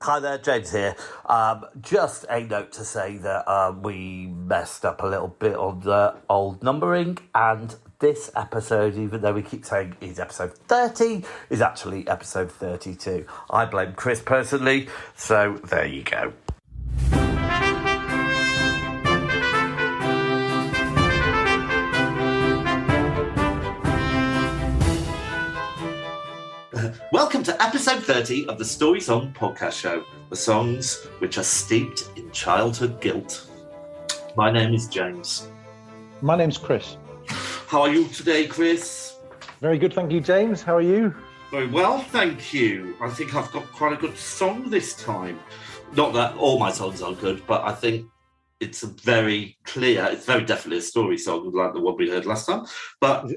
Hi there, James here. Just a note to say that we messed up a little bit on the old numbering, and this episode, even though we keep saying is episode 30, is actually episode 32. I blame Chris personally, so there you go. Welcome to episode 30 of the Story Song Podcast Show, the songs which are steeped in childhood guilt. My name is James. My name's Chris. How are you today, Chris? Very good, thank you, James. How are you? Very well, thank you. I think I've got quite a good song this time. Not that all my songs are good, but I think it's a very clear, it's very definitely a story song, like the one we heard last time. But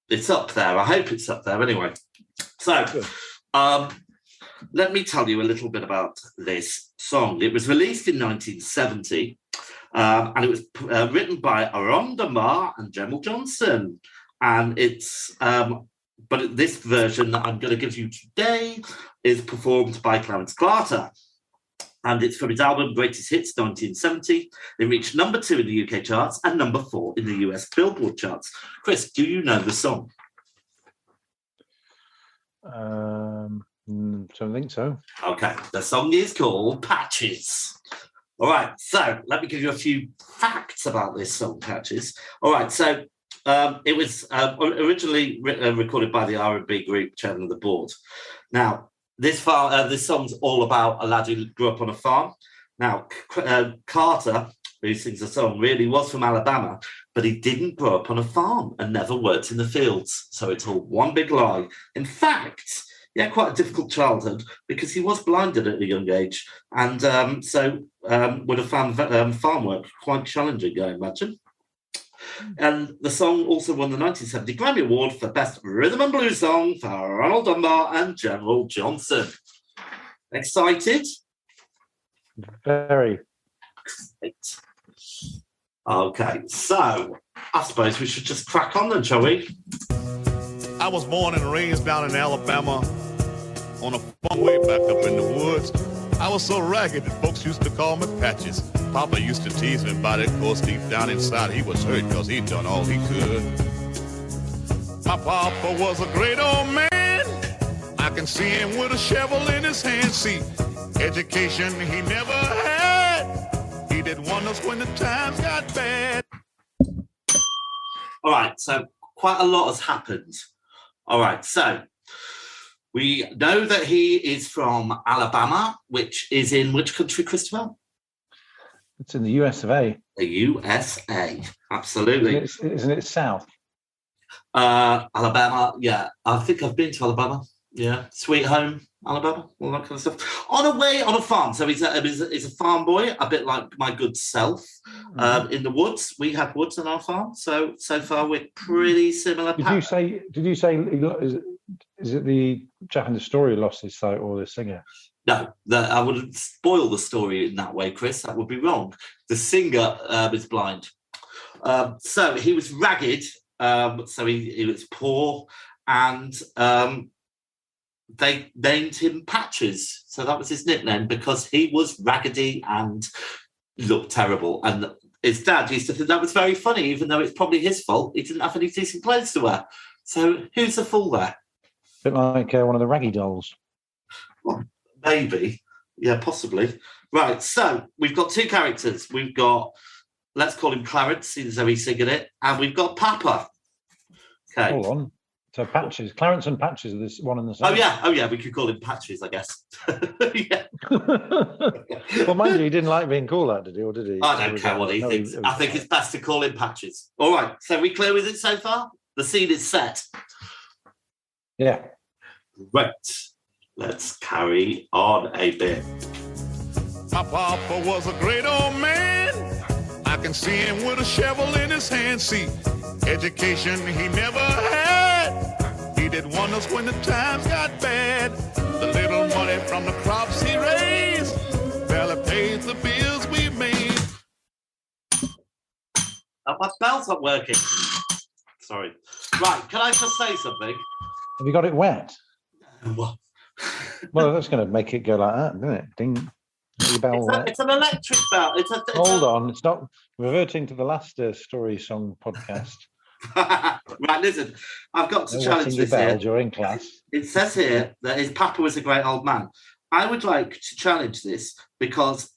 it's up there. I hope it's up there anyway. So, let me tell you a little bit about this song. It was released in 1970, and it was written by Rhonda Marr and General Johnson. And it's, but this version that I'm going to give you today is performed by Clarence Carter. And it's from his album Greatest Hits 1970. It reached number 2 in the UK charts and number 4 in the US Billboard charts. Chris, do you know the song? Don't think so. Okay, the song is called Patches. All right, so let me give you a few facts about this song, Patches. All right, so it was originally recorded by the R&B group Chairman of the Board. Now, this song's all about a lad who grew up on a farm. Now, Carter, who sings the song, really was from Alabama, but he didn't grow up on a farm and never worked in the fields. So it's all one big lie. In fact, he had quite a difficult childhood because he was blinded at a young age. And so would have found farm work quite challenging, I imagine. And the song also won the 1970 Grammy Award for Best Rhythm and Blues Song for Ronald Dunbar and General Johnson. Excited? Very. Great. Okay, so I suppose we should just crack on then, shall we? I was born and raised down in Alabama on a farm way back up in the woods. I was so ragged that folks used to call me Patches. Papa used to tease me about it, of course deep down inside he was hurt because he'd done all he could. My papa was a great old man. I can see him with a shovel in his hand. See, education he never had. He did wonders when the times got bad. All right, so quite a lot has happened. All right, so we know that he is from Alabama, which is in which country, Christopher? It's in the US of A. The USA, absolutely. Isn't it south? Alabama, yeah. I think I've been to Alabama. Yeah, sweet home, Alabama, all that kind of stuff. On a farm. So he's a farm boy, a bit like my good self. In the woods, we have woods on our farm. So far we're pretty similar. Did you say? Is it the chap in the story who lost his sight or the singer? No, I wouldn't spoil the story in that way, Chris. That would be wrong. The singer is blind. So he was ragged. So he was poor, and they named him Patches. So that was his nickname because he was raggedy and looked terrible. And his dad used to think that was very funny, even though it's probably his fault. He didn't have any decent clothes to wear. So who's the fool there? A bit like one of the Raggy Dolls. Well, maybe. Yeah, possibly. Right, so we've got two characters. We've got, let's call him Clarence, since he's singing it, and we've got Papa. Okay. Hold on. So Patches, Clarence and Patches are this one and the same. Oh yeah, we could call him Patches, I guess. Yeah. Well, mind you, he didn't like being called that, did he? Or did he? I don't care what he thinks. I think it's best to call him Patches. All right, so we clear with it so far? The scene is set. Yeah. Right. Let's carry on a bit. My papa was a great old man. I can see him with a shovel in his hand. See, education he never had. He did wonders when the times got bad. The little money from the crops he raised barely pays the bills we made. Oh, my spell's not working. Sorry. Right, can I just say something? Have you got it wet? What? Well, that's going to make it go like that, isn't it? Ding. The bell there. It's an electric bell. Hold on, it's not reverting to the last story song podcast. Right, listen, I've got to No challenge wetting your this bell here. during class. It says here that his papa was a great old man. I would like to challenge this because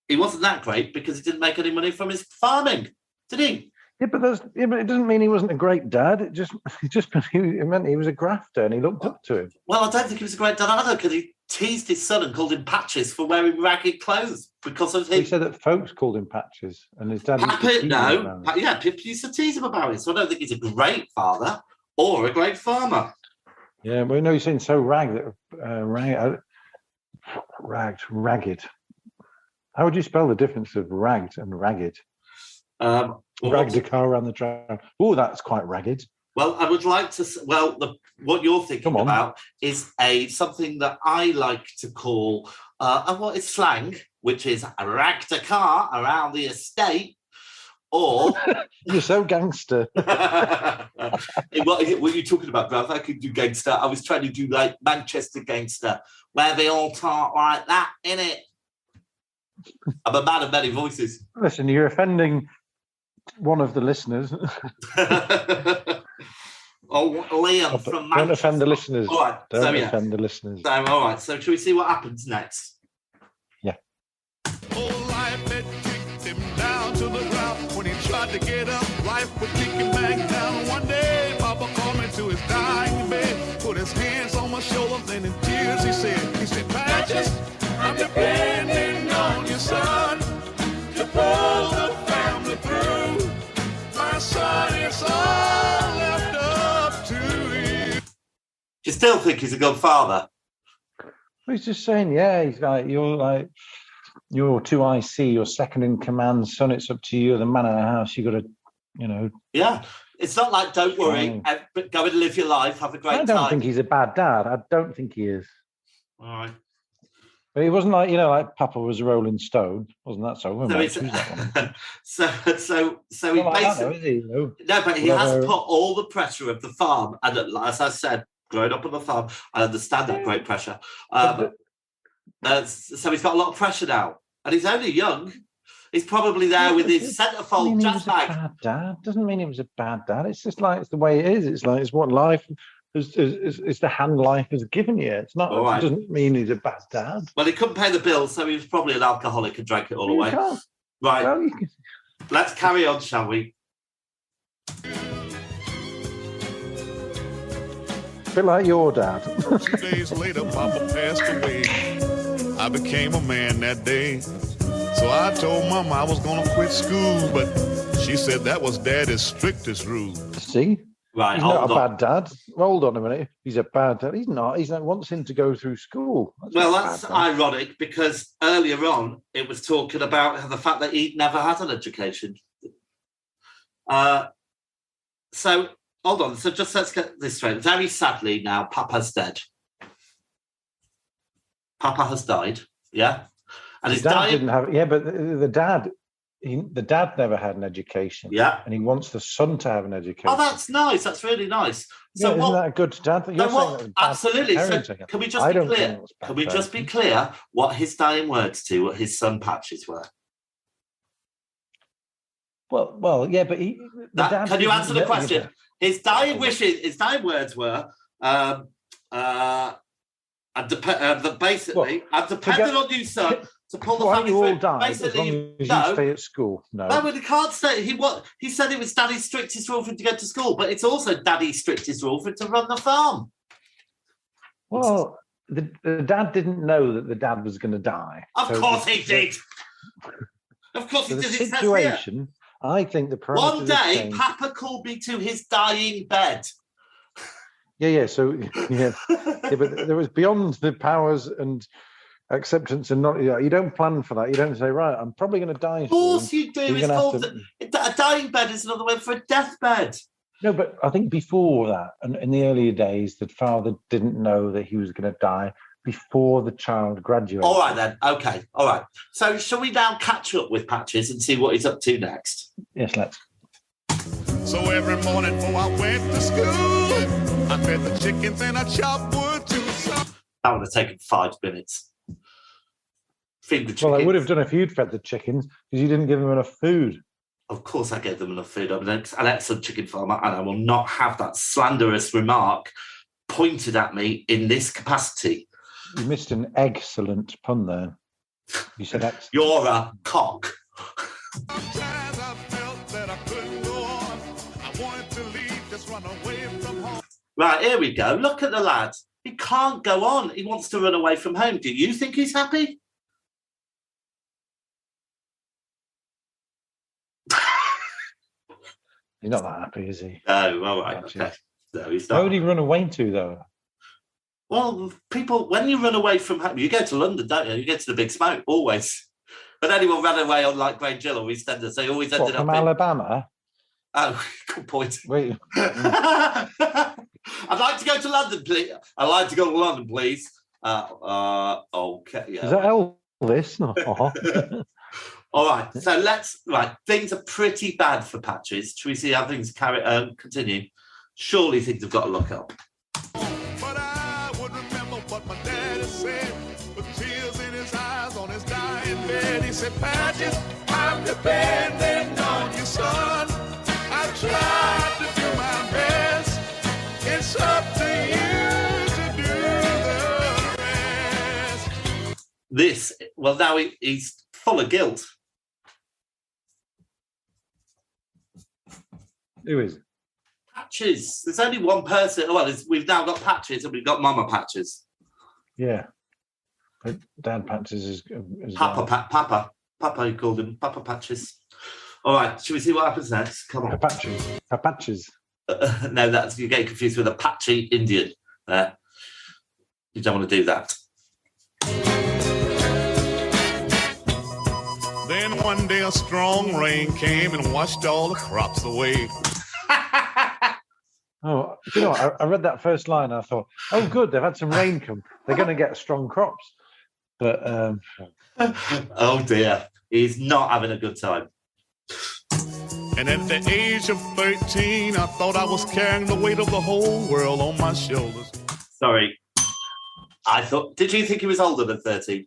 he wasn't that great because he didn't make any money from his farming, did he? Yeah, but it doesn't mean he wasn't a great dad. It meant he was a grafter and he looked up to him. Well, I don't think he was a great dad either because he teased his son and called him Patches for wearing ragged clothes because of him. He said that folks called him Patches and his dad. Pip used to tease him about it. So I don't think he's a great father or a great farmer. Yeah, well, no, he's saying so ragged. Ragged. How would you spell the difference of ragged and ragged? Ragged a car around the track. Oh, that's quite ragged. Well, I would like to. What you're thinking about is something that I like to call what is slang, which is ragged a car around the estate, or you're so gangster. What are you talking about, bruv? I could do gangster. I was trying to do like Manchester gangster, where they all talk like that, innit? I'm a man of many voices. Listen, you're offending one of the listeners. Liam from Manchester. Don't offend the listeners. All right, don't offend the listeners. So, all right, so shall we see what happens next? Yeah. Oh, life had kicked him down to the ground. When he tried to get up, life would kick him back down. One day, Papa called me to his dying bed, put his hands on my shoulder, then in tears he said, Patches, I'm depending on your son to pull the family through. My son, it's all left up to you. Do you still think he's a good father? He's just saying, he's like, you're 2IC, you're second in command, son, it's up to you, you're the man of the house, you got to, Yeah, it's not like, don't worry, but go and live your life, have a great time. I don't think he's a bad dad. I don't think he is. All right. But he wasn't like, like Papa was a Rolling Stone. Wasn't that so? So he basically... No, but he has put all the pressure of the farm, and as I said, growing up on the farm, I understand that great pressure. So he's got a lot of pressure now, and he's only young. He's probably there with his centerfold jazz bag. Bad dad doesn't mean he was a bad dad. It's just like it's the way it is. It's like it's what life is the hand life has given you. It's not. It doesn't mean he's a bad dad. Well, he couldn't pay the bills, so he was probably an alcoholic and drank it all away. Can't. Right. Well, let's carry on, shall we? A bit like your dad. 2 days later, Papa passed away. I became a man that day. So I told Mama I was going to quit school, but she said that was Daddy's strictest rule. See? Right, he's not a bad dad. Hold on a minute. He's a bad dad. He's not. He's not wants him to go through school. That's ironic because earlier on it was talking about the fact that he'd never had an education. So hold on. So just let's get this straight. Very sadly now, Papa's dead. Papa has died. Yeah, and his dad didn't have. Yeah, but the dad never had an education. Yeah, and he wants the son to have an education. Oh, that's nice. That's really nice. So isn't that a good dad? Absolutely. So can we just be clear? Can we just be clear what his dying words to what his son Patches were? Well, yeah, but can you answer the question? His dying wishes, his dying words were, basically, I'm dependent on you, son, to pull the family through. Basically, as long as you stay at school. No, but he can't stay. He said it was Daddy's strictest rule for him to go to school, but it's also Daddy's strictest rule for him to run the farm. Well, the dad didn't know that the dad was going to die. Of course he did. Of course he did. The situation, I think the one day, Papa called me to his dying bed. Yeah. So, but there was beyond the powers and acceptance, and not. You don't plan for that. You don't say, right, I'm probably going to die. Of course you do. It's called a dying bed is another word for a deathbed. No, but I think before that, and in the earlier days, the father didn't know that he was going to die before the child graduated. All right, then. Okay. All right. So shall we now catch up with Patches and see what he's up to next? Yes, let's. So every morning before I went to school, I fed the chickens and I chopped wood too. That would have taken 5 minutes. Feed the chickens. Well, I would have done if you'd fed the chickens because you didn't give them enough food. Of course, I gave them enough food. I'm an excellent chicken farmer, and I will not have that slanderous remark pointed at me in this capacity. You missed an excellent pun there. You said excellent. You're a cock. Sometimes I felt that I couldn't go on. I wanted to leave, just run away from home. Right, here we go. Look at the lad. He can't go on. He wants to run away from home. Do you think he's happy? He's not that happy, is he? Oh, all right. Okay. No, he's Where not. would he run away to, though? Well, people, when you run away from home, you go to London, don't you? You get to the big smoke, always. But anyone ran away on like Grange Hill or EastEnders, they always ended up from in... Alabama? Oh, good point. Wait. I'd like to go to London, please. I'd like to go to London, please. Okay. Yeah. Is that Elvis? No. All right. So things are pretty bad for Patches. Should we see how things continue? Surely things have got to look up. But I would remember what my daddy said, with tears in his eyes on his dying bed. He said, Patches, I'm depending on you, son. I tried to do my best. It's up to you to do the rest. Now he's full of guilt. Who is it? Patches. There's only one person. Well, we've now got Patches and we've got Mama Patches. Yeah. But Dad Patches is Papa, you called him. Papa Patches. All right, should we see what happens next? Come on. Patches. No, you're getting confused with a patchy Indian there. You don't want to do that. Then one day a strong rain came and washed all the crops away. Oh, you know what? I read that first line. I thought, oh, good, they've had some rain come. They're going to get strong crops. But oh dear, he's not having a good time. And at the age of 13, I thought I was carrying the weight of the whole world on my shoulders. Sorry, did you think he was older than 13?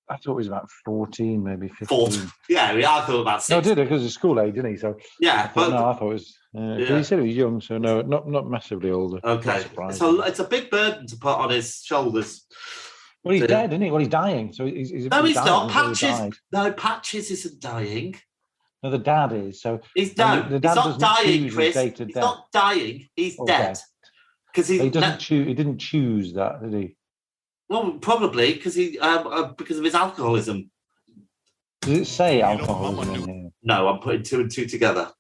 I thought he was about 14, maybe 15. Yeah, I thought about 6. No, I did, because he's school age, didn't he? So yeah, I thought it was. He said he was young, so no, not massively older. Okay, so it's a big burden to put on his shoulders. Well, he's dead, isn't he? Well, he's dying. So he's not. Patches isn't dying. No, the dad is. So he's not dying, Chris. He's not dying. He's dead. Because he doesn't choose. He didn't choose that, did he? Well, probably because of his alcoholism. Does it say alcoholism in here? No, I'm putting 2 and 2 together.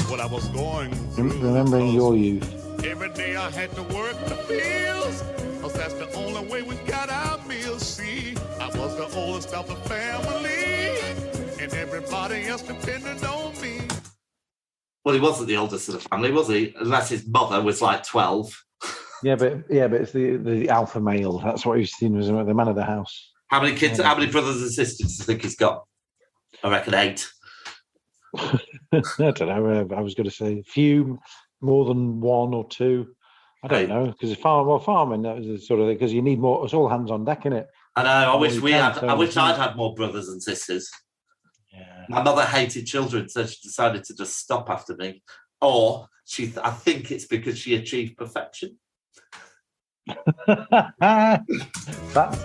What I was going through. Remembering your youth. Every day I had to work the fields, because that's the only way we got our meals. See, I was the oldest of the family, and everybody else depended on me. Well, he wasn't the oldest of the family, was he? Unless his mother was like 12. Yeah, but it's the alpha male. That's what he's seen as the man of the house. How many kids? How many brothers and sisters do you think he's got? I reckon 8. I don't know. I was going to say a few, more than 1 or 2. I don't know, because farming that was the sort of thing, because you need more. It's all hands on deck, innit? I know. I wish I'd had more brothers and sisters. Yeah. My mother hated children, so she decided to just stop after me. Or I think it's because she achieved perfection. That's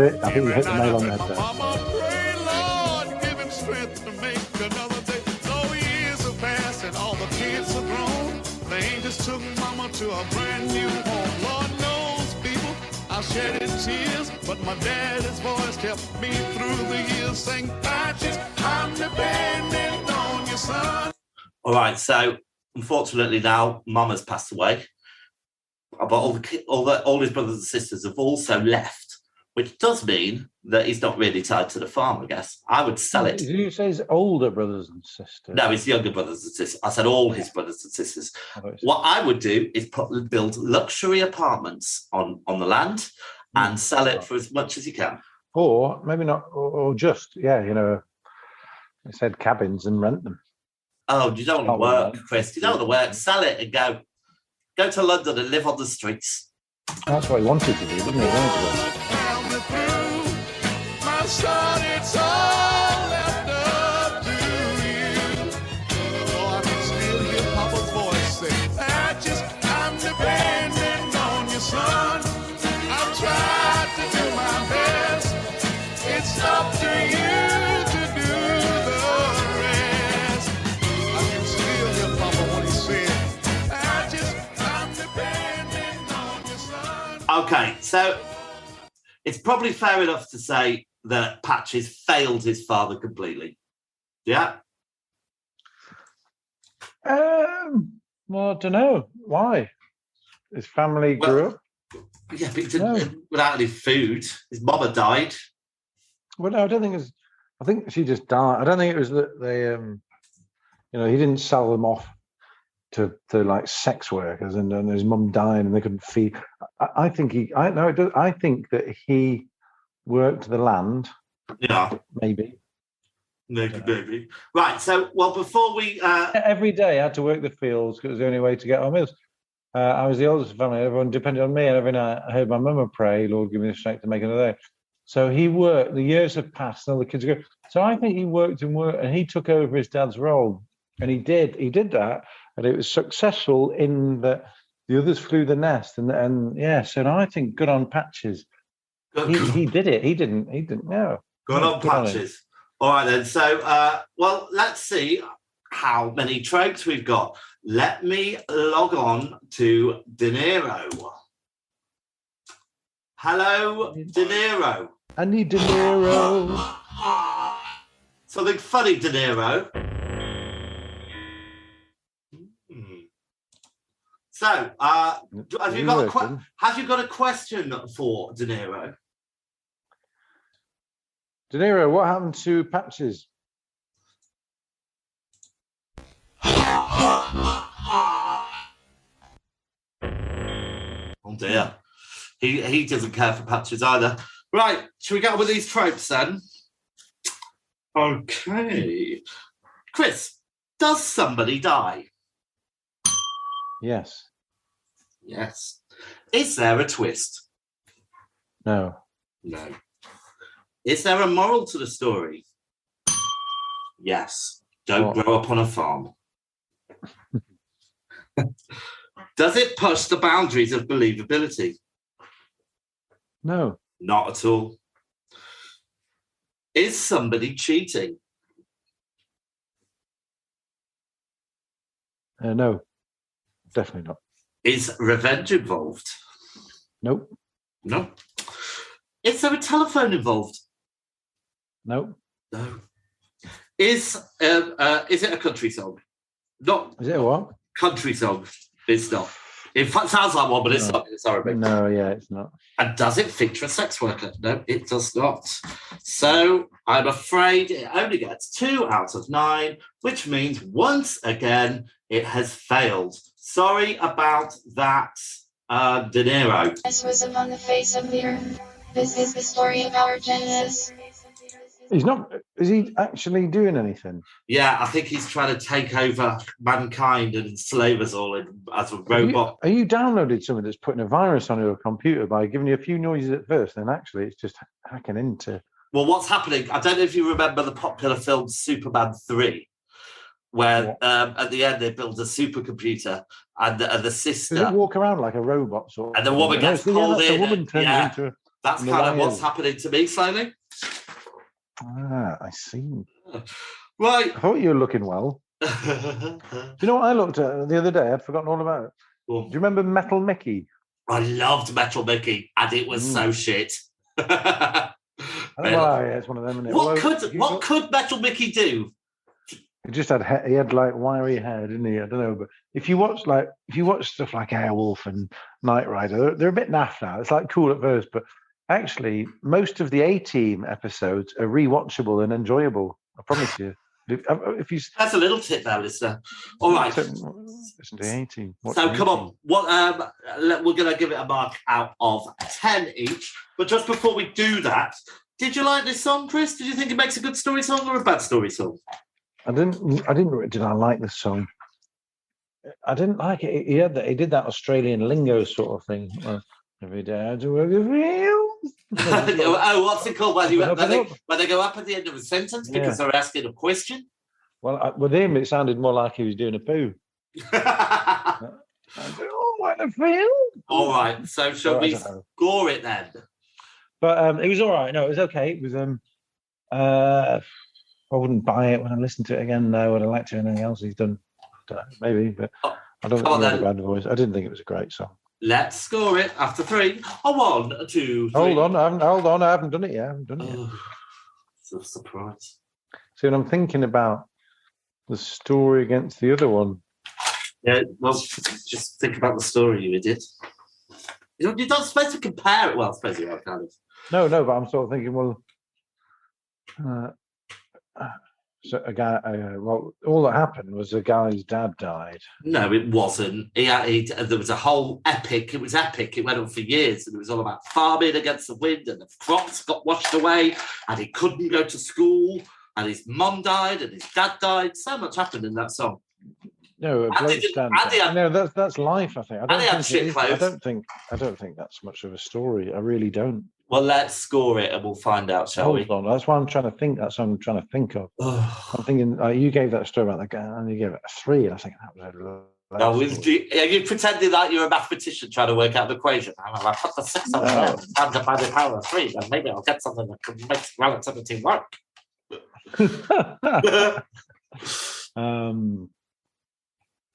it. I think you hit the nail on the head there. Mama, pray, Lord, give him strength to make another day. So years have passed and all the kids are grown. The angels took Mama to a brand new home. Lord knows, people, I shedded tears, but my daddy's voice kept me through the years, saying, Patches, I'm depending on your son. All right, so unfortunately now Mama's passed away. But all his brothers and sisters have also left, which does mean that he's not really tied to the farm, I guess. I would sell it. Did you say his older brothers and sisters? No, his younger brothers and sisters. I said all his brothers and sisters. What I would do is build luxury apartments on the land and sell it for as much as you can. Or maybe not, or just, I said cabins and rent them. Oh, you don't want to work, Chris. You don't want to work. Sell it and go to London and live on the streets. That's what he wanted to do, didn't he? He wanted to go. My son, it's all left up to you. Oh, I can still hear Papa's voice say, Patches, I'm depending on you, son. I've tried to do my best. It's up to you to do the rest. I can still hear Papa when he said, Patches, I'm depending on you, son. Okay, so it's probably fair enough to say that Patches failed his father completely. Yeah? Well, I don't know. Why? His family grew up? Yeah, but he didn't, without any food. His mama died. Well, no, I don't think it's... I think she just died. I don't think it was that they... he didn't sell them off to like sex workers, and his mum died and they couldn't feed. I think that he worked the land. Yeah. Maybe. Maybe. Right, so, well, before we... Every day I had to work the fields because it was the only way to get our meals. I was the oldest family. Everyone depended on me, and every night I heard my mum pray, Lord, give me the strength to make another day. So he worked. The years have passed, and all the kids go. So I think he worked, and he took over his dad's role. And he did that, and it was successful in that the others flew the nest. And yeah, so I think good on Patches. He did it. He didn't know. Good on Patches. All right, then. So, well, let's see how many tropes we've got. Let me log on to De Niro. Hello, De Niro. I need De Niro. Something funny, De Niro. So, have you got a question for De Niro? De Niro, what happened to Patches? Oh dear, he doesn't care for Patches either. Right, shall we get on with these tropes then? Okay, Chris, does somebody die? Yes. Yes. Is there a twist? No. No. Is there a moral to the story? Yes. Don't grow up on a farm. Does it push the boundaries of believability? No. Not at all. Is somebody cheating? No. Definitely not. Is revenge involved? Nope. No. Is there a telephone involved? Nope. No. Is it a country song? Not. Is it a what? Country song. It's not. It sounds like one, but it's not. It's Arabic. No, yeah, it's not. And does it feature a sex worker? No, it does not. So I'm afraid it only gets 2 out of 9, which means once again it has failed. Sorry about that, De Niro. This was upon the face of the earth. This is the story of our Genesis. He's not. Is he actually doing anything? Yeah, I think he's trying to take over mankind and enslave us all as a robot. Are you downloaded something that's putting a virus on your computer by giving you a few noises at first, and actually it's just hacking into? Well, what's happening? I don't know if you remember the popular film Superman 3, where at the end they build a supercomputer, and the sister. Does it walk around like a robot sort of? And the woman gets pulled in. The woman turns into a, that's kind of what's happening to me slowly. Ah, I see. Right. I thought you were looking well. Do you know what I looked at the other day? I'd forgotten all about it. Well, do you remember Metal Mickey? I loved Metal Mickey, and it was so shit. Yeah, it's one of them. What could Metal Mickey do? He just had like wiry hair, didn't he? I don't know, but if you watch stuff like Airwolf and Knight Rider, they're a bit naff now. It's like cool at first, but actually, most of the A-Team episodes are rewatchable and enjoyable. I promise you. That's a little tip there, listener. All right. Listen to A-Team. So come on. We're going to give it a mark out of 10 each. But just before we do that, did you like this song, Chris? Did you think it makes a good story song or a bad story song? Did I like this song? I didn't like it. He did that Australian lingo sort of thing. Every day I had to work the fields. Oh, what's it called? When Up and up. they go up at the end of a sentence because they're asking a question? Well, with him, it sounded more like he was doing a poo. I said, oh, what a field. All right, so shall we score it then? But it was all right. No, it was okay. It was I wouldn't buy it when I listened to it again. No, would I like to anything else he's done? Maybe, but I don't think he had a bad voice. I didn't think it was a great song. Let's score it after 3. Oh, 1, 2, 3. Hold on, I haven't done it yet. It's a surprise. See, when I'm thinking about the story against the other one. Yeah, well, just think about the story, you idiot. You're not supposed to compare it. Well, I suppose you are, kind of. No, but I'm sort of thinking, well, so a guy. Well, all that happened was a guy's dad died. No, it wasn't. There was a whole epic. It was epic. It went on for years, and it was all about farming against the wind, and the crops got washed away, and he couldn't go to school, and his mum died, and his dad died. So much happened in that song. No, that's life. I think. I don't think that's much of a story. I really don't. Well, let's score it, and we'll find out, shall we? Hold on. That's why I'm trying to think. That's what I'm trying to think of. I'm thinking you gave that story about the guy, and you gave it a 3, and I think that was are you pretending like you're a mathematician trying to work out an equation? I put the 6 on there times by the power of 3, and maybe I'll get something that can make relativity work.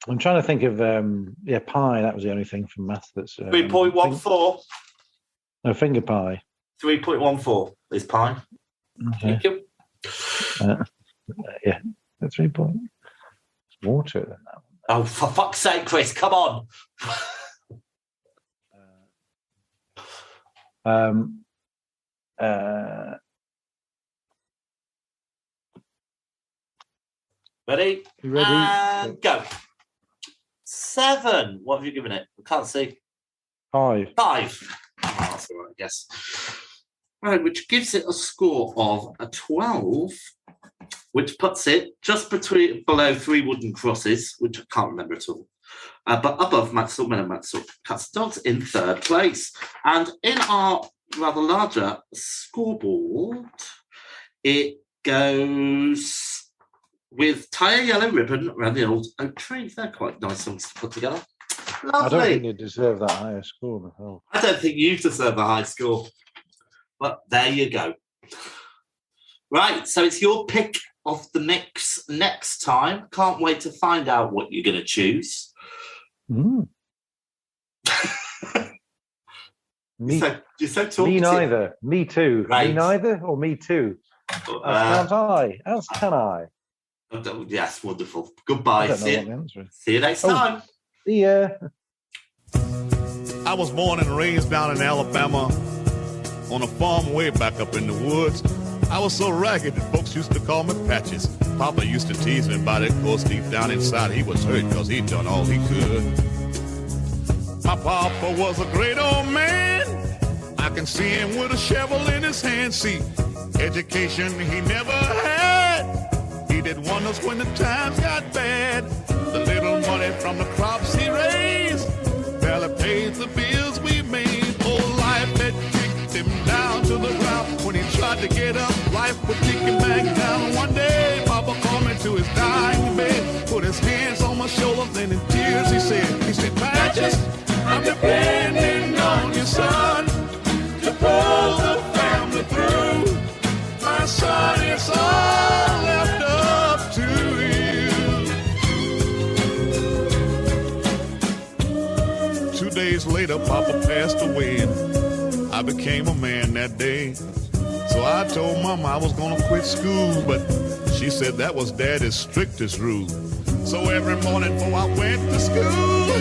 I'm trying to think of pie. That was the only thing from maths that's 3.14. No, finger pie. 3.14 is pie. Okay. Thank you. Yeah, 3 point. It's more to it than that. Oh, for fuck's sake, Chris! Come on. Ready? You ready? And go. 7. What have you given it? I can't see. 5. 5. Oh, that's all right, I guess. Right, which gives it a score of a 12, which puts it just below 3 wooden crosses, which I can't remember at all. But above Matt Silkman and Matt Cats Dogs in 3rd place. And in our rather larger scoreboard, it goes with Tie a Yellow Ribbon around the old oak tree. They're quite nice songs to put together. Lovely. I don't think you deserve that higher score myself. I don't think you deserve a high score. But there you go. Right, so it's your pick of the mix next time. Can't wait to find out what you're going to choose. Me. You're so talkative. Me neither. Me too. Right. Me neither or me too? Can't I? Else can I? Yes, wonderful. Goodbye. See you next time. See ya. I was born and raised down in Alabama on a farm way back up in the woods. I was so ragged that folks used to call me Patches. Papa used to tease me about it, of course deep down inside he was hurt because he'd done all he could. My papa was a great old man. I can see him with a shovel in his hand. See, education he never had. He did wonders when the times got bad. The little money from the crops he raised barely paid the bills we made. Oh, life had kicked him down to the ground. When he tried to get up, life would kick him back down. One day, Papa called me to his dying bed, put his hands on my shoulders, and in tears he said, Patches, I'm depending on you, son, to pull the family through. My son, it's all left up to you. 2 days later, Papa passed away, and I became a man that day. So I told Mama I was gonna quit school, but she said that was Daddy's strictest rule. So every morning before I went to school,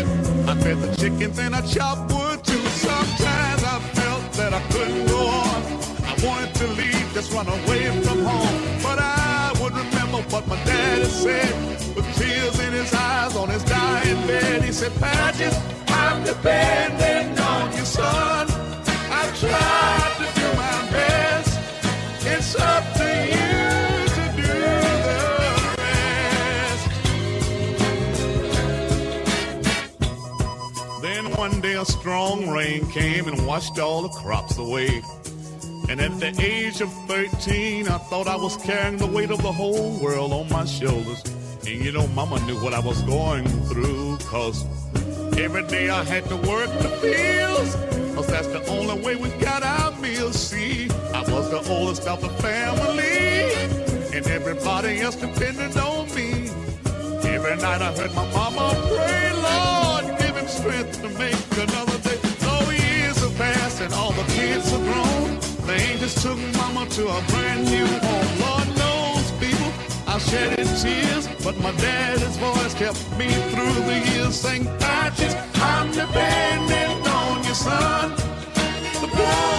I fed the chickens and I chopped wood too. Sometimes I felt that I couldn't go on. I wanted to leave, just run away from home. But I would remember what my daddy said, with tears in his eyes on his dying bed. He said, Patches, I'm depending on you, son. I've tried to do my best. It's up to you to do the rest. Then one day a strong rain came and washed all the crops away. And at the age of 13, I thought I was carrying the weight of the whole world on my shoulders. And you know, Mama knew what I was going through, 'cause every day I had to work the fields, 'cause that's the only way we got our meals. See, I was the oldest of the family, and everybody else depended on me. Every night I heard my mama pray, Lord, give him strength to make another day. So years have passed and all the kids are grown. They just took mama to a brand new home. Lord knows, people, I shedded tears, but my daddy's voice kept me through the years. Saying, Patches, I'm depending on your son. The boy